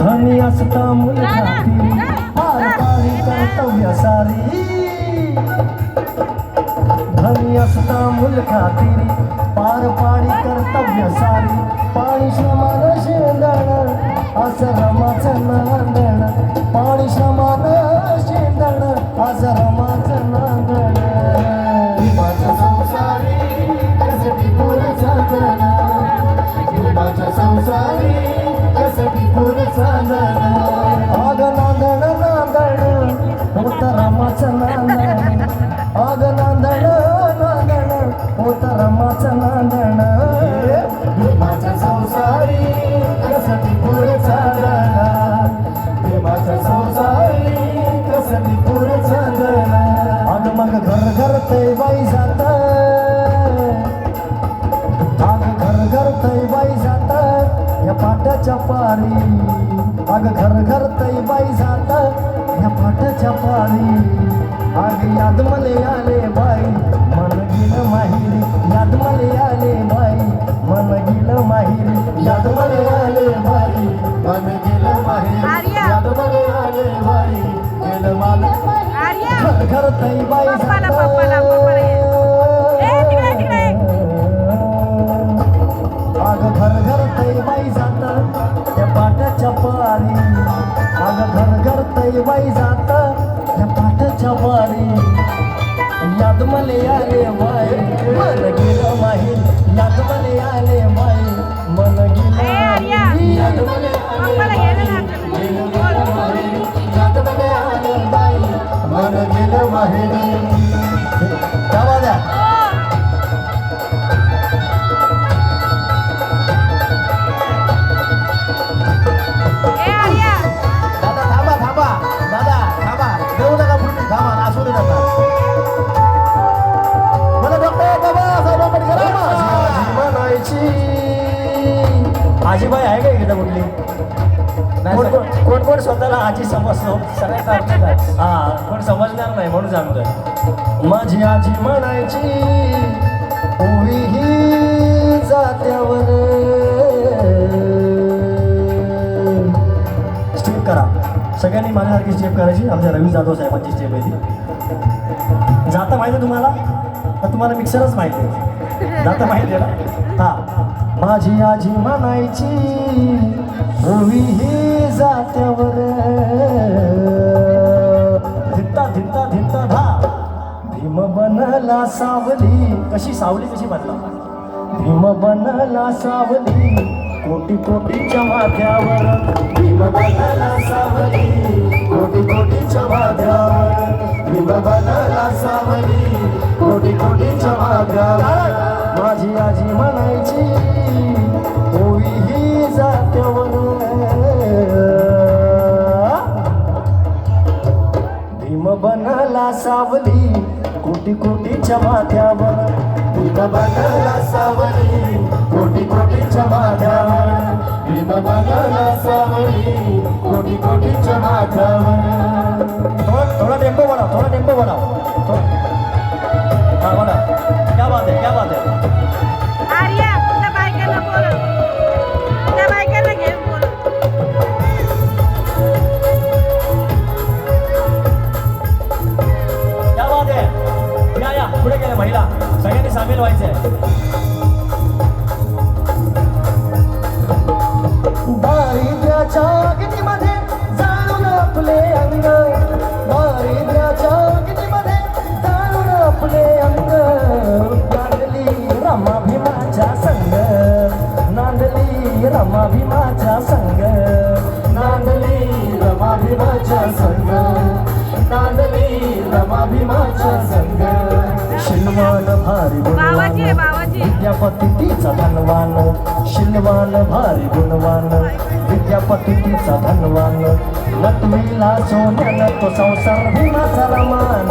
धनी असता मुलखाती पार पाडी कर्तव्य सारी धनी असता मुलखाती पार पाडी कर्तव्य सारी पाणी श्रमानं शेंदण असं रमाचं नांदण पाणी श्रमानं शेंदण असं रमाचं नांदण माझ्या संसारी कसटी पूर चांदण माझ्या संसारी कसटी पूर चांदण आग नांदण नांदण होत रमाचं नांदण आग नांदण नांदण होत रमाचं नांदण माझ्या संसारी कसटी पूर चांदण माझ्या संसारी कसटी पूर चांदण आग मग घर घर तै बाई जात आग घर घर तै बाई जात या पाट्याच्या पारी आग घर घर तै बाई जात या पाट्याच्या पारी आग याद मले आले बाई मन गेलं माहिरी याद मले आले बाई मन गेलं माहिरी याद मले आले बाई मन गेलं माहेर आर्या. याद मले आले बाई गेलं माहेर आर्या घर घर तै बाई पप्पाला पप्पाला ए तिकडे तिकडे आग घर घर तै बाई जात त्या पाट्याच्या पारी आग घर घर तै बाई जात त्या पाट्याच्या पारी याद मले आले बाई मन गेलं माहीर याद मले आले बाई मन गेलं ए आर्या माहीर. याद मले आले पप्पाला गेलं बाई ना गेलं माहेर याद मले आले बाई मन गेलं माहेर त्या बाजा ए आर्या दादा थांबा थांबा दादा थांबा देऊ नका पुढे थांबा नाचू दे नका मला डॉक्टर बाबा साहेब आंबेडकर आजी म्हणायची आजीबाई आहे का इकडे कुठली कोण कोण कोण कोण स्वतःला आजी समजतो सगळ्यात आवडतात हा कोण समजणार नाही म्हणून सांगतोय माझी आजी म्हणायची ओवी ही जात्यावर स्टेप करा सगळ्यांनी माझ्यासारखी स्टेप करायची आमच्या रवी जाधव साहेबांची स्टेप आहे ती जाता माहिती आहे तुम्हाला तर तुम्हाला मिक्सरच माहिती आहे जाता माहिती आहे ना हा माझी आजी म्हणायची ओवी ही जात्यावर धित्ता धित्ता धित्ता धा भीम बनला सावली कशी सावली कशी बनला भीम बनला सावली कोटी कोटीच्या माथ्यावर भीम बनला सावली कोटी कोटीच्या माथ्यावर भीम बनला सावली कोटी कोटीच्या माथ्यावर माझी आजी म्हणायची ओवी ही जात्यावर भीम बनला सावली कोटी कोटीच्या माथ्यावर भीम बनला सावली कोटी कोटीच्या माथ्यावर भीम बनला सावली कोटी कोटीच्या माथ्यावर थोड़ा टेम्पो बढ़ाओ थोड़ा टेम्पो बढ़ाओ हाँ बढ़ा क्या बात है क्या बात है आर्या त्या बायकांना बोल त्या बायकांना घे बोल क्या बात है या पुढे गेले महिला सगळ्यांनी सामील व्हायचंय दारिद्र्याच्या अग्नीमध्ये जाळून आपले अंग दारिद्र्याच्या अग्नीमध्ये जाळून आपले अंग नांदली रमा भीमाच्या संग नांदली रमा भीमाच्या संग नांदली रमा भीमाच्या संग नांदली रमा भीमाच्या संग शिलवान भारी बाबाजी आहे, गुणवान बाबाजी. विद्यापती तिचा धनवान शिलवान भारी गुणवान विद्यापती तिचा धनवान लटविला सोन्यानं तो संसार भीमाचा रमान